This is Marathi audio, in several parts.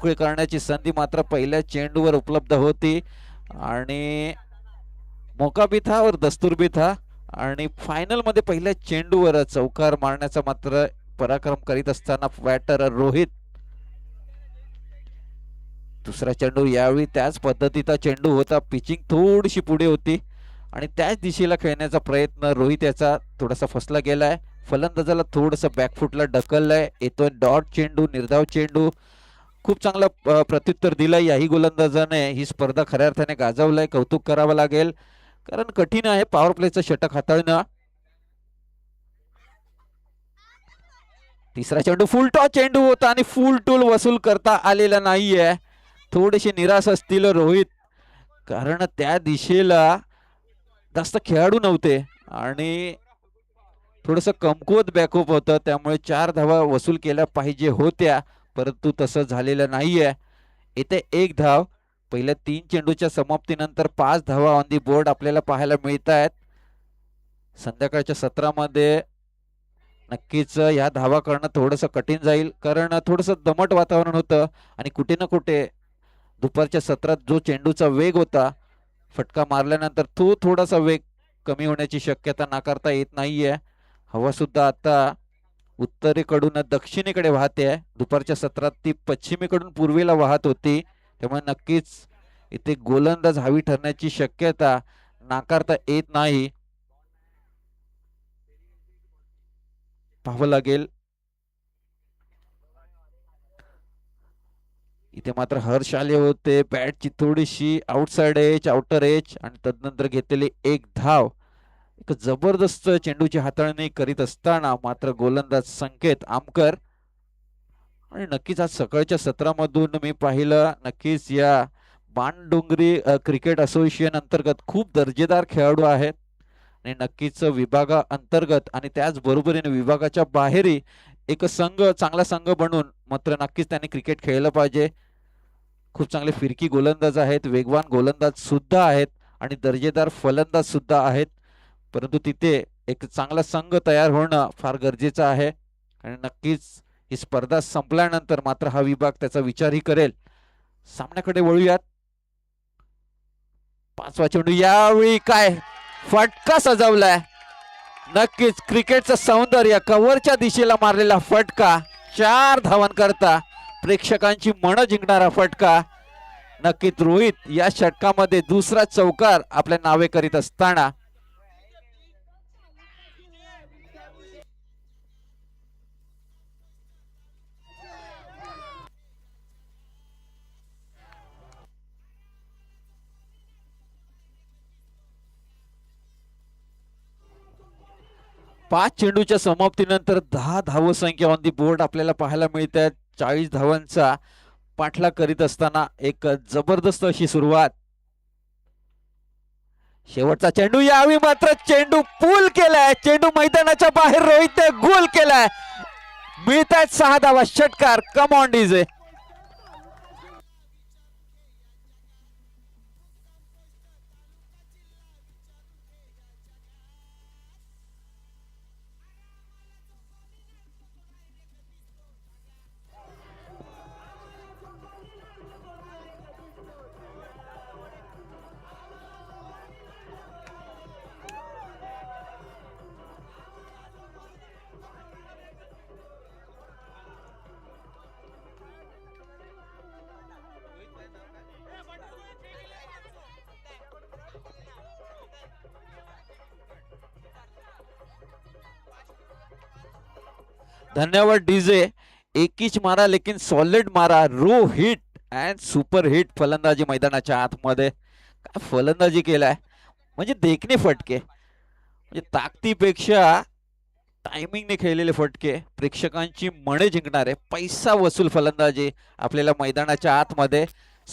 मोकळी करण्याची संधी मात्र पहिल्या चेंडूवर उपलब्ध होती आणि मौका भी था और दस्तूर भी था आणि फायनल मध्ये पहिल्या चेंडूवर चौकार मारण्याचा मात्र पराक्रम करीत असताना बॅटर रोहित दुसरा चेंडू यावेळी त्याच पद्धतीचा चेंडू होता पिचिंग थोडीशी पुढे होती आणि त्याच दिशेला खेळण्याचा प्रयत्न रोहित याचा थोडासा फसला गेलाय फलंदाजाला थोडंसं बॅकफुटला ढकललंय येतोय डॉट चेंडू निर्धाव चेंडू खूप चांगला प्रत्युत्तर दिलंय याही गोलंदाजाने ही स्पर्धा खऱ्या अर्थाने गाजवलंय कौतुक करावं लागेल कारण कठीण आहे पॉवर प्लेचं षटक हाताळणं तिसरा चेंडू फुल टॉस चेंडू होता आणि फुल टूल वसूल करता आलेला नाहीये थोडेसे निराश असतील रोहित कारण त्या दिशेला जास्त खेळाडू नव्हते आणि थोडस कमकुवत बॅकअप होतं त्यामुळे 4 धावा वसूल केल्या पाहिजे होत्या परंतु तसं झालेलं नाहीये येथे 1 धाव पहिल्या 3 चेंडूच्या समाप्तीनंतर 5 धावा ऑन दी बोर्ड आपल्याला पाहायला मिळत आहेत संध्याकाळच्या सत्रामध्ये नक्कीच या धावा करणं थोडंसं कठीण जाईल कारण थोडंसं दमट वातावरण होतं आणि कुठे ना कुठे दुपारच्या सत्रात जो चेंडूचा वेग होता फटका मारल्यानंतर तो थोडासा वेग कमी होण्याची शक्यता नाकारता येत नाहीये हवा सुद्धा आता उत्तरेकडून दक्षिणेकडे वाहते आहे दुपारच्या सत्रात ती पश्चिमेकडून पूर्वेला वाहत होती त्यामुळे नक्कीच इथे गोलंदाज हवी ठरण्याची शक्यता नाकारता येत नाही पाहावं लागेल इथे मात्र हर्ष आले होते बॅटची थोडीशी आउटसाइड एज आउटर एज आणि तदनंतर घेतलेली 1 धाव एक जबरदस्त चेंडूची हाताळणी करीत असताना मात्र गोलंदाज संकेत आमकर आणि नक्कीच आज सकाळच्या सत्रामधून मी पाहिलं नक्कीच या बाणडोंगरी क्रिकेट असोसिएशन अंतर्गत खूप दर्जेदार खेळाडू आहेत आणि नक्कीच विभागा अंतर्गत आणि त्याच बरोबरीने विभागाच्या बाहेरही एक संघ चांगला संघ बनून मात्र नक्कीच त्यांनी क्रिकेट खेळलं पाहिजे खूप चांगले फिरकी गोलंदाज आहेत वेगवान गोलंदाज सुद्धा आहेत आणि दर्जेदार फलंदाज सुद्धा आहेत परंतु तिथे एक चांगला संघ तयार होणं फार गरजेचं आहे आणि नक्कीच ही स्पर्धा संपल्यानंतर मात्र हा विभाग त्याचा विचारही करेल सामन्याकडे वळूयात 5वा चेंडू यावेळी काय फटका सजवलाय नक्कीच क्रिकेटचं सौंदर्य कव्हरच्या दिशेला मारलेला फटका 4 धावांकरता प्रेक्षकांची मन जिंकणारा फटका नक्कीच रोहित या षटकामध्ये दुसरा चौकार आपल्या नावे करीत असताना पाच चेंडूच्या समाप्तीनंतर 10 धावसंख्या ऑन दी बोर्ड आपल्याला पाहायला मिळत आहेत 40 धावांचा पाठलाग करीत असताना एक जबरदस्त अशी सुरुवात शेवटचा चेंडू यावेळी मात्र चेंडू पूल केलाय चेंडू मैदानाच्या बाहेर रोहितने गोल केलाय मिळत आहेत 6 धावा षटकार कम ऑन डीजे धन्यवाद डीजे एक इंच मारा लेकिन सॉलिड मारा Rohit and super hit फलंदाजी मैदानाच्या आतमध्ये काय फलंदाजी केलाय म्हणजे देखणे फटके म्हणजे ताकदीपेक्षा टायमिंगने खेळलेले फटके प्रेक्षकांची मने जिंकणारे पैसा वसूल फलंदाजी आपल्याला मैदानाच्या आतमध्ये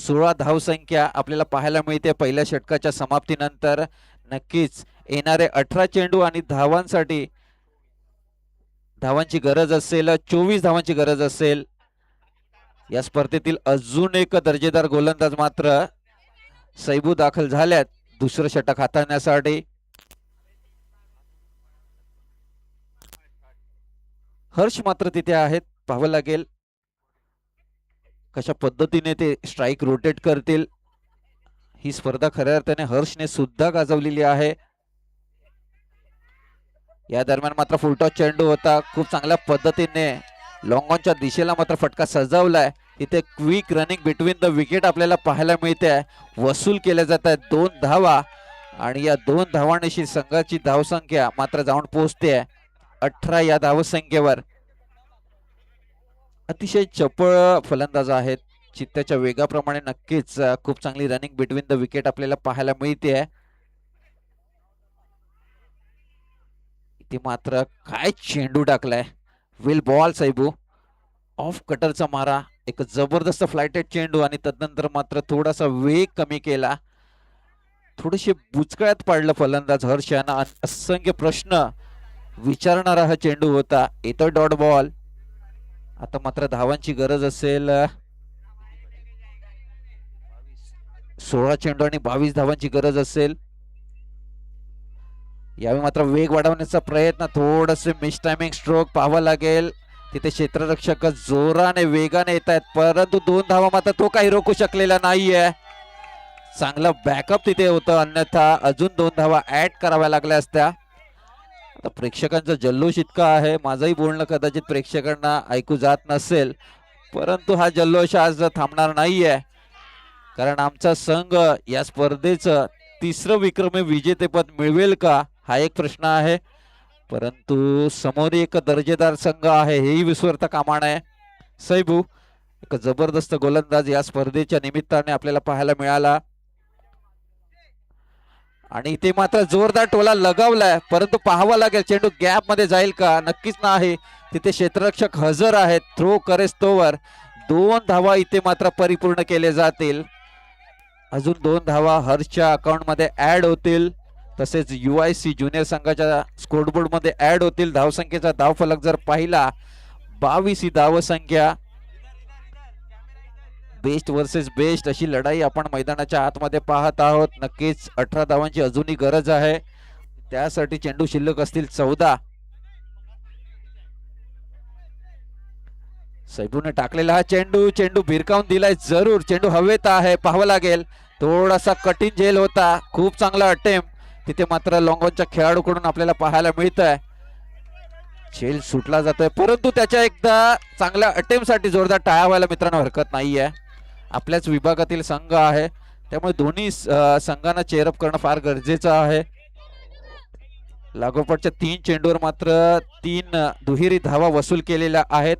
16 धावसंख्या आपल्याला पाहायला मिळते पहिल्या षटकाच्या समाप्तीनंतर नक्कीच येणारे 18 चेंडू आणि धावांसाठी धावांची गरज असेल 24 धावांची गरज असेल या स्पर्धेतील अजून एक दर्जेदार गोलंदाज मात्र सैबू दाखल झाल्यात दुसरं षटक हाताळण्यासाठी हर्ष मात्र तिथे आहेत पाहावं लागेल कशा पद्धतीने ते स्ट्राइक रोटेट करतील ही स्पर्धा खऱ्या अर्थाने हर्षने सुद्धा गाजवलेली आहे. या दरम्यान मात्र फुलटॉस चेंडू होता, खूप चांगल्या पद्धतीने लॉंग ऑनच्या दिशेला मात्र फटका सजवलाय. तिथे quick running between the wicket आपल्याला पाहायला मिळते. वसूल केल्या जात आहेत 2 धावा आणि या 2 धावांशी संघाची धावसंख्या मात्र जाऊन पोहोचते 18 या धावसंख्येवर. अतिशय चपळ फलंदाज आहेत. चित्त्याच्या वेगाप्रमाणे नक्कीच खूप चांगली रनिंग बिटवीन द विकेट आपल्याला पाहायला मिळते. इथे मात्र काय चेंडू टाकलाय, विल बॉल सैबू, ऑफ कटरचा मारा, एक जबरदस्त फ्लायटेड चेंडू आणि तदनंतर मात्र थोडासा वेग कमी केला. थोडेसे बुचकळ्यात पाडलं फलंदाज हर्ष यांना. असंख्य प्रश्न विचारणारा हा चेंडू होता. येतोय डॉट बॉल. आता मात्र धावांची गरज असेल. 16 चेंडू आणि 22 धावांची गरज असेल. यावेळी मात्र वेग वाढवण्याचा प्रयत्न, थोडसे मिस टायमिंग स्ट्रोक पाहावं लागेल. तिथे क्षेत्ररक्षक जोराने वेगाने येत आहेत, परंतु 2 धावा मात्र तो काही रोखू शकलेला नाहीये. चांगला बॅकअप तिथे होतं, अन्यथा अजून 2 धावा ऍड कराव्या लागल्या असत्या. आता प्रेक्षकांचा जल्लोष इतका आहे, माझंही बोलणं कदाचित प्रेक्षकांना ऐकू जात नसेल, परंतु हा जल्लोष आज थांबणार नाहीये. कारण आमचा संघ या स्पर्धेचं 3रं विक्रमी विजेतेपद मिळवेल का हा एक प्रश्न आहे. परंतु समोर एक दर्जेदार संघ आहे हेही विसरता कामा नये. सैबू एक जबरदस्त गोलंदाज या स्पर्धेच्या निमित्ताने आपल्याला पाहायला मिळाला आणि इथे मात्र जोरदार टोला लगावलाय, परंतु पाहावं लागेल चेंडू गॅप मध्ये जाईल का. नक्कीच नाही. तिथे क्षेत्ररक्षक हजर आहेत. थ्रो करेस तोवर 2 धावा इथे मात्र परिपूर्ण केले जातील. अजून 2 धावा हर्षच्या अकाउंट मध्ये ऍड होतील, तसेच UIC ज्युनियर संघाच्या स्कोरबोर्ड मध्ये ऍड होतील. धावसंख्येचा धावफलक जर पाहिला 22 ही धावसंख्या. बेस्ट वर्सेस बेस्ट अशी लढाई आपण मैदानाच्या आतमध्ये पाहत आहोत. नक्कीच 18 धावांची अजूनही गरज आहे. त्यासाठी चेंडू शिल्लक असतील 14. सैबूने टाकलेला हा चेंडू भिरकावून दिलाय जरूर. चेंडू हवेत आहे, पाहावं लागेल. थोडासा कठीण झेल होता, खूप चांगला अटेम्प्ट तिथे मात्र लॉंग ऑनच्या खेळाडूकडून आपल्याला पाहायला मिळतंय. झेल सुटला जातोय, परंतु त्याच्या एकदा चांगल्या अटेम्प्ट साठी जोरदार टाळ्या व्हायला मित्रांनो हरकत नाहीये. आपल्याच विभागातील संघ आहे, त्यामुळे दोन्ही संघांना चेअरअप करणं फार गरजेचं आहे. लागोपाठच्या 3 चेंडूवर मात्र 3 दुहेरी धावा वसूल केलेल्या आहेत.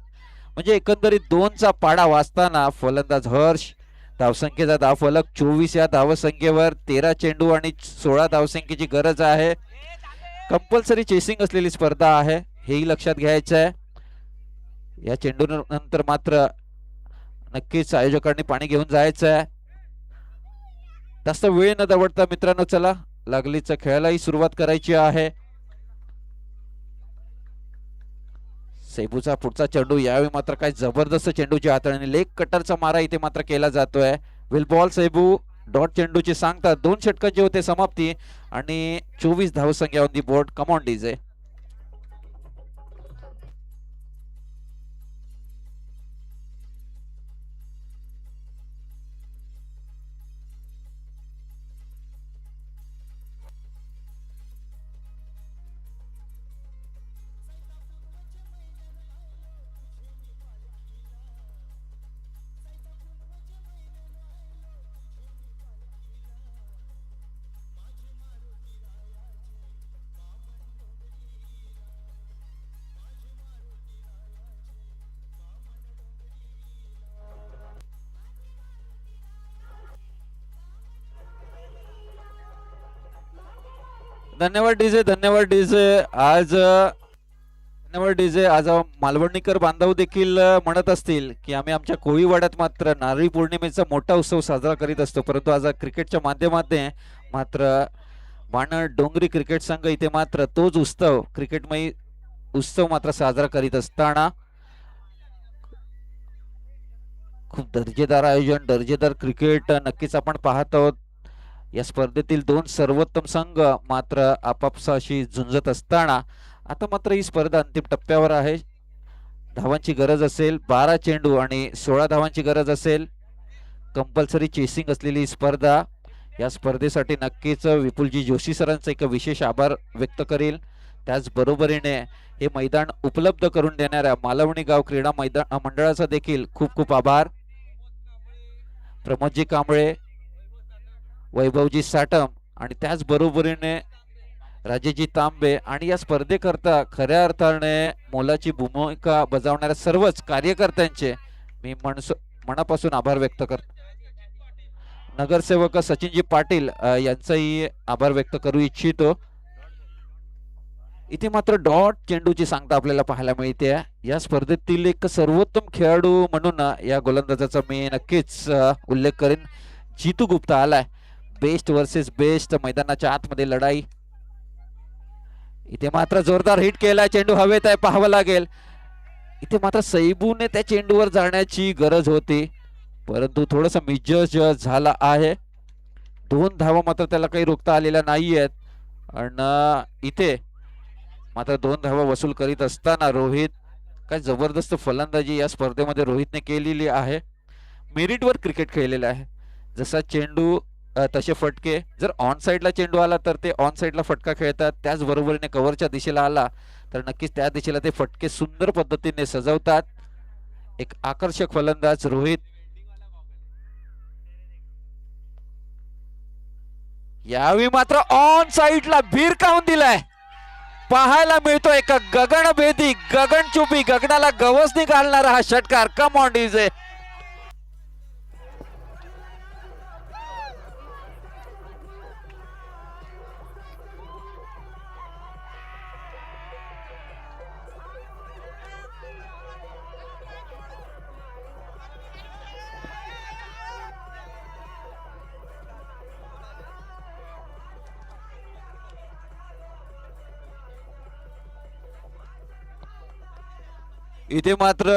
म्हणजे एकंदरीत 2चा पाडा वाचताना फलंदाज हर्ष धावसंख्येचा धावफलक 24 या धावसंख्येवर. 13 चेंडू आणि 16 धावसंख्येची गरज आहे. कंपल्सरी चेसिंग असलेली स्पर्धा आहे, हेही लक्षात घ्यायचं आहे. या चेंडू नंतर मात्र नक्कीच आयोजकांनी पाणी घेऊन जायचं आहे. जास्त वेळ न दवडता मित्रांनो चला लागलीच खेळालाही सुरुवात करायची आहे. सैबूचा पुढचा चेंडू, यावेळी मात्र काय जबरदस्त चेंडूची हाताळणी, लेग कटरचा मारा इथे मात्र केला जातोय. विल बॉल सैबू. डॉट चेंडूची सांगता 2 षटकांची होते समाप्ती आणि 24 धावसंख्या on the board. Come on DJ. धन्यवाद डीजे, धन्यवाद डीजे. धन्यवाद डीजे. आज मालवणीकर बांधव देखील म्हणत असतील की आम्ही आमच्या कोळीवाड्यात मात्र नारळी पौर्णिमेचा मोठा उत्सव साजरा करीत असतो, परंतु आज क्रिकेटच्या माध्यमातून मात्र बाणर डोंगरी क्रिकेट संघ इथे मात्र तोच उत्सव क्रिकेटमय उत्सव मात्र साजरा करीत असताना खूप दर्जेदार आयोजन, दर्जेदार क्रिकेट नक्कीच आपण पाहत आहोत. या स्पर्धेतील 2 सर्वोत्तम संघ मात्र आपापसाशी झुंजत असताना आता मात्र ही स्पर्धा अंतिम टप्प्यावर आहे. धावांची गरज असेल, 12 चेंडू आणि 16 धावांची गरज असेल. कंपल्सरी चेसिंग असलेली स्पर्धा. या स्पर्धेसाठी नक्कीच विपुलजी जोशी सरांचा एक विशेष आभार व्यक्त करेल. त्याचबरोबरीने हे मैदान उपलब्ध करून देणाऱ्या मालवणी गाव क्रीडा मैदान मंडळाचा देखील खूप खूप आभार. प्रमोदजी कांबळे, वैभवजी साटम आणि त्याचबरोबरीने राजेजी तांबे आणि या स्पर्धेकरता खऱ्या अर्थाने मोलाची भूमिका बजावणाऱ्या सर्वच कार्यकर्त्यांचे मी मनापासून आभार व्यक्त करतो. नगरसेवक सचिनजी पाटील यांचाही आभार व्यक्त करू इच्छितो. इथे मात्र डॉट चेंडूची सांगता आपल्याला पाहायला मिळते. या स्पर्धेतील एक सर्वोत्तम खेळाडू म्हणून या गोलंदाजाचा मी नक्कीच उल्लेख करेन. जितू गुप्ता आलाय. बेस्ट वर्सेस बेस्ट मैदानाच्या आतमध्ये लढाई. इथे मात्र जोरदार हिट केला. चेंडू हवेत आहे, पाहावं लागेल. इथे मात्र सैबूने त्या चेंडूवर जाण्याची गरज होती, परंतु थोडासा मिसजज झाला आहे. 2 धावा मात्र त्याला काही रोखता आलेल्या नाहीयेत. आणि इथे मात्र 2 धावा वसूल करीत असताना रोहित, काय जबरदस्त फलंदाजी या स्पर्धेमध्ये रोहितने केलेली आहे. मेरिटवर क्रिकेट खेळलेलं आहे. जसा चेंडू तसे फटके. जर ऑन साइडला चेंडू आला तर ते ऑन साइडला फटका खेळतात. त्याचबरोबरीने कव्हरच्या दिशेला आला तर नक्कीच त्या दिशेला ते फटके सुंदर पद्धतीने सजवतात. एक आकर्षक फलंदाज रोहित. यावेळी मात्र ऑन साइडला भिरकावून दिलाय. पाहायला मिळतो एक गगनभेदी, गगनचुंबी, गगनाला गवसणी घालणारा हा षटकार. Come on DJ. इथे मात्र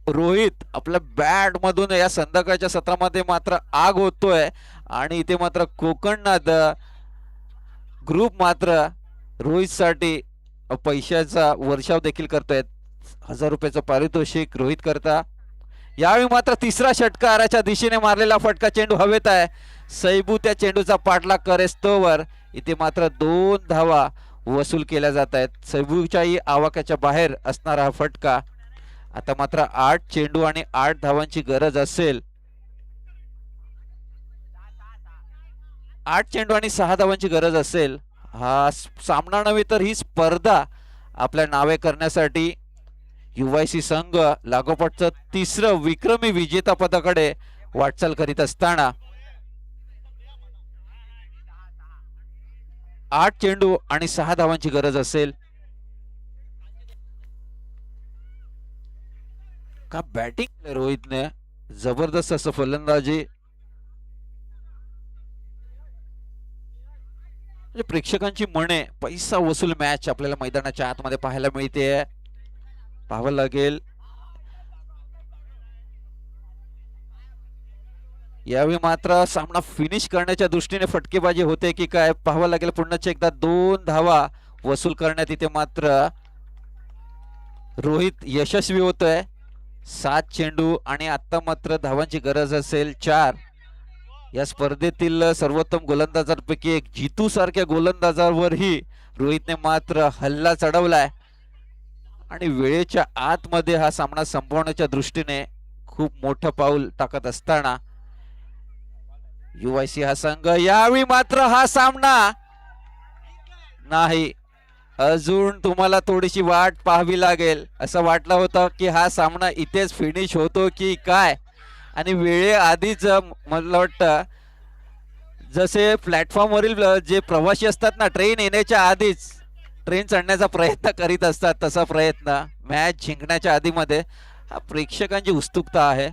रोहित आपल्या बॅट मधून या संध्याकाळच्या सत्रामध्ये मात्र आग होतोय. आणि इथे मात्र कोकणनाथ ग्रुप मात्र रोहित साठी पैशाचा वर्षाव देखील करतोय. 1000 रुपयाचं पारितोषिक रोहित करता. यावेळी मात्र तिसरा षटकाराच्या दिशेने मारलेला फटका. चेंडू हवेत आहे. सैबू त्या चेंडूचा पाठलाग करेस्तोवर इथे मात्र 2 धावा वसूल केल्या जात आहेत. सैबूच्याही आवाक्याच्या बाहेर असणारा हा फटका. आता मात्र 8 चेंडू आणि 8 धावांची गरज असेल. 8 चेंडू आणि 6 धावांची गरज असेल. हा सामना नव्हे तर ही स्पर्धा आपल्या नावे करण्यासाठी UIC संघ लागोपाठचं 3रं विक्रमी विजेता पदाकडे वाटचाल करीत असताना 8 चेंडू आणि 6 धावांची गरज असेल. का बॅटिंग रोहितने जबरदस्त असं फलंदाजी. प्रेक्षकांची मने पैसा वसूल मॅच आपल्याला मैदानाच्या आतमध्ये पाहायला मिळते. पाहावं लागेल. यावेळी मात्र सामना फिनिश करण्याच्या दृष्टीने फटकेबाजी होते की काय पाहावं लागेल. पुन्हा एकदा 2 धावा वसूल करण्यात इथे मात्र रोहित यशस्वी होतोय. 7 चेंडू आणि आता मात्र धावांची गरज असेल 4. या स्पर्धेतील सर्वोत्तम गोलंदाजांपैकी एक जितू सारख्या गोलंदाजावरही रोहितने मात्र हल्ला चढवलाय. आणि वेळेच्या आतमध्ये हा सामना संपवण्याच्या दृष्टीने खूप मोठं पाऊल टाकत असताना UIC हा संघ यावेळी मात्र हा सामना नाही. अजून तुम्हाला थोडीशी वाट पाहावी लागेल. असं वाटलं होतं की हा सामना इथेच फिनिश होतो की काय. आणि वेळेआधीच मला वाटतं जसे प्लॅटफॉर्मवरील जे प्रवासी असतात ना, ट्रेन येण्याच्या आधीच ट्रेन चढण्याचा प्रयत्न करीत असतात, तसा प्रयत्न मॅच जिंकण्याच्या आधीमध्ये हा प्रेक्षकांची उत्सुकता आहे.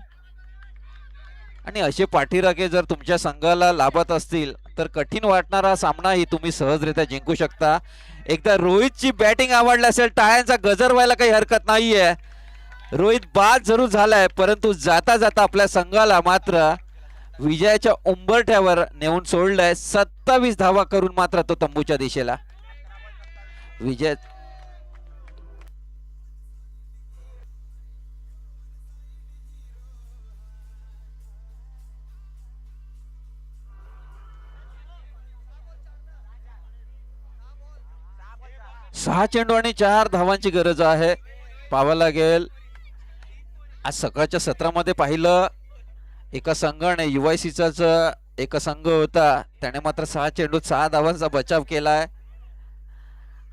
आणि असे पाठीराखे जर तुमच्या संघाला लाभत असतील तर कठीण वाटणारा सामनाही तुम्ही सहजरित्या जिंकू शकता. एकदा रोहितची बॅटिंग आवडली असेल टाळ्यांचा गजर व्हायला काही हरकत नाहीये. रोहित बाद जरूर झालाय, परंतु जाता जाता आपल्या संघाला मात्र विजयाच्या उंबरठ्यावर नेऊन सोडलंय. 27 धावा करून मात्र तो तंबूच्या दिशेला विजय. 6 चेंडू आणि 4 धावांची गरज आहे. पाहावं लागेल आज सकाळच्या सत्रामध्ये पाहिलं एका संघाने UICचाच एका संघ होता त्याने मात्र 6 चेंडूत 6 धावांचा बचाव केलाय.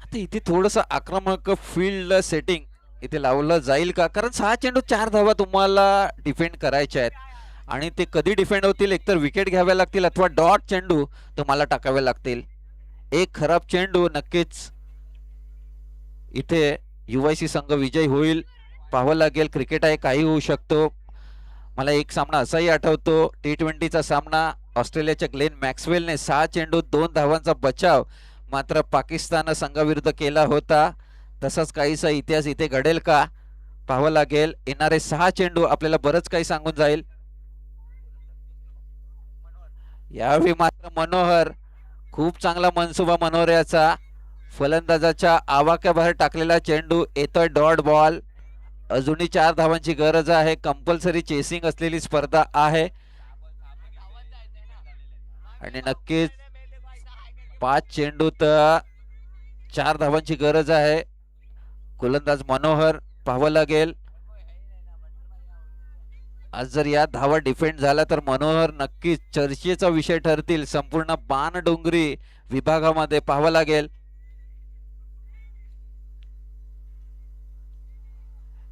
आता इथे थोडस आक्रमक फील्ड सेटिंग इथे लावलं जाईल का, कारण 6 चेंडूत 4 धावा तुम्हाला डिफेंड करायच्या आहेत आणि ते कधी डिफेंड होतील, एकतर विकेट घ्याव्या लागतील अथवा डॉट चेंडू तुम्हाला टाकावे लागतील. एक खराब चेंडू नक्कीच इथे UIC संघ विजयी होईल. पाहावं लागेल, क्रिकेट आहे, काही होऊ शकतो. मला एक सामना असाही आठवतो, T20चा सामना ऑस्ट्रेलियाच्या ग्लेन मॅक्सवेलने 6 चेंडूत 2 धावांचा बचाव मात्र पाकिस्तान संघाविरुद्ध केला होता. तसाच काहीसा इतिहास इथे घडेल का पाहावं लागेल. येणारे 6 चेंडू आपल्याला बरंच काही सांगून जाईल. यावेळी मात्र मनोहर, खूप चांगला मनसुबा मनोहर याचा. फलंदाजाच्या आवाक्याबाहेर टाकलेला चेंडू, येतोय डॉट बॉल. अजूनही 4 धावांची गरज आहे. कंपल्सरी चेसिंग असलेली स्पर्धा आहे आणि नक्कीच 5 चेंडूत 4 धावांची गरज आहे. गोलंदाज मनोहर, पाहावं लागेल आज जर या धावा डिफेंड झाला तर मनोहर नक्कीच चर्चेचा विषय ठरतील संपूर्ण बाणडोंगरी विभागामध्ये. पाहावं लागेल.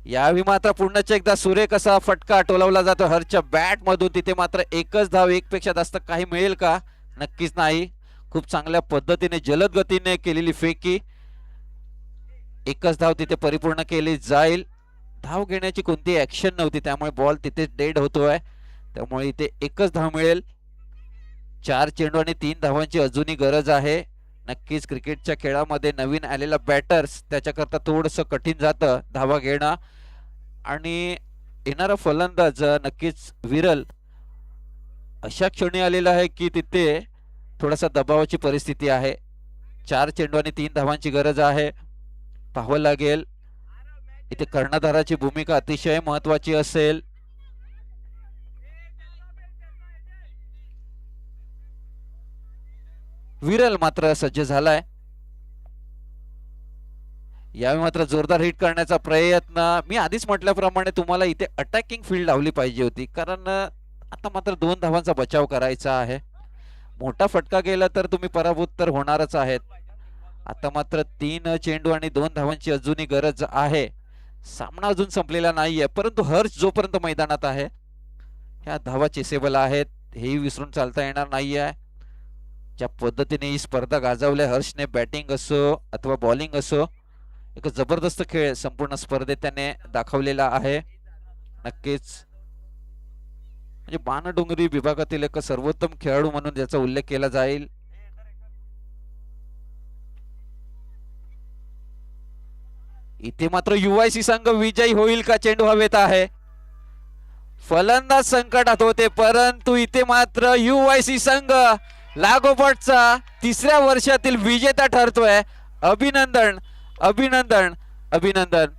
यावेळी मात्र पुन्हा एकदा सुरेख असा फटका टोलावला जातो हर्षच्या बॅट मधून. तिथे मात्र एकच धाव, एक पेक्षा जास्त काही मिळेल का? नक्कीच नाही. खूप चांगल्या पद्धतीने जलद गतीने केलेली फेकी, एकच धाव तिथे परिपूर्ण केली जाईल. धाव घेण्याची कोणती ऍक्शन नव्हती त्यामुळे बॉल तिथे डेड होतोय, त्यामुळे इथे एकच धाव मिळेल. 4 चेंडू आणि 3 धावांची अजूनही गरज आहे. नक्कीच क्रिकेटच्या खेळामध्ये नवीन आलेला बॅटर्स त्याच्याकरता थोडस कठीण जातं धावा घेणं आणि येणारा फलंदाज नक्कीच विरल अशा क्षणी आलेला आहे की तिथे थोडासा दबावाची परिस्थिती आहे. 4 चेंडू आणि 3 धावांची गरज आहे. पाहावं लागेल, इथे कर्णधाराची भूमिका अतिशय महत्वाची असेल. विरल मात्र सज्ज झालाय. यावेळी मात्र जोरदार हिट करण्याचा प्रयत्न. मी आधीच म्हटल्याप्रमाणे तुम्हाला इथे अटॅकिंग फील्ड लावली पाहिजे होती, कारण आता मात्र 2 धावांचा बचाव करायचा आहे. मोठा फटका गेला तर तुम्ही पराभूत तर होणारच आहेत. आता मात्र 3 चेंडू आणि 2 धावांची अजूनही गरज आहे. सामना अजून संपलेला नाहीये, परंतु हर्ष जोपर्यंत मैदानात आहे ह्या धावा चेसेबल आहेत, हेही विसरून चालता येणार नाहीये. ज्या पद्धतीने ही स्पर्धा गाजवल्या हर्षने, बॅटिंग असो अथवा बॉलिंग असो, एक जबरदस्त खेळ संपूर्ण स्पर्धेत त्याने दाखवलेला आहे. नक्कीच म्हणजे बाणडोंगरी विभागातील एक सर्वोत्तम खेळाडू म्हणून ज्याचा उल्लेख केला जाईल. इथे मात्र UIC संघ विजयी होईल का? चेंडू हवेत आहे. फलंदाज संकटात होते, परंतु इथे मात्र UIC संघ लागोपाठचा 3ऱ्या वर्षातील विजेता ठरतोय. अभिनंदन, अभिनंदन, अभिनंदन.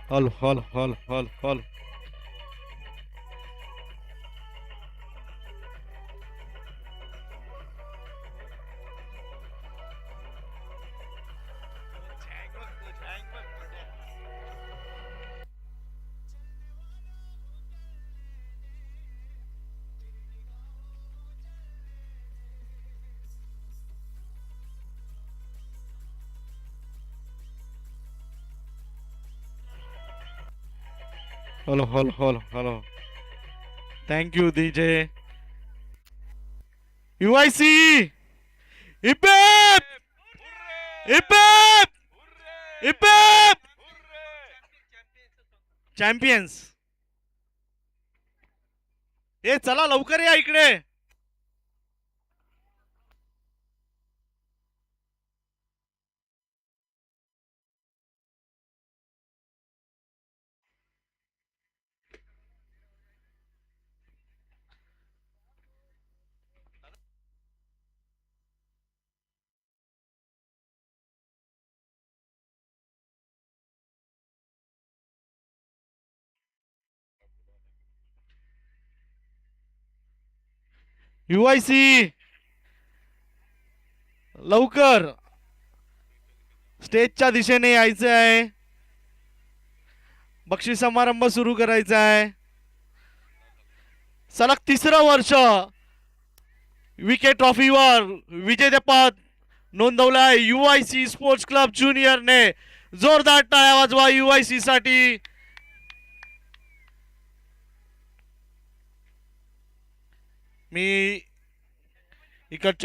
हॉल हॉल हॉल हॉल हॉल hello hello hello hello thank you DJ UIC इपेप इपेप इपेप चॅम्पियन्स ए चला लवकर या इकडे UIC लवकर स्टेजच्या दिशेने यायचं आहे बक्षीस समारंभ सुरू करायचा आहे सलग तिसरं वर्ष विके ट्रॉफीवर विजेतेपद नोंदवलं आहे UIC स्पोर्ट्स क्लब ज्युनियरने जोरदार टाळ्या वाजवा UIC साठी मी इकडच्या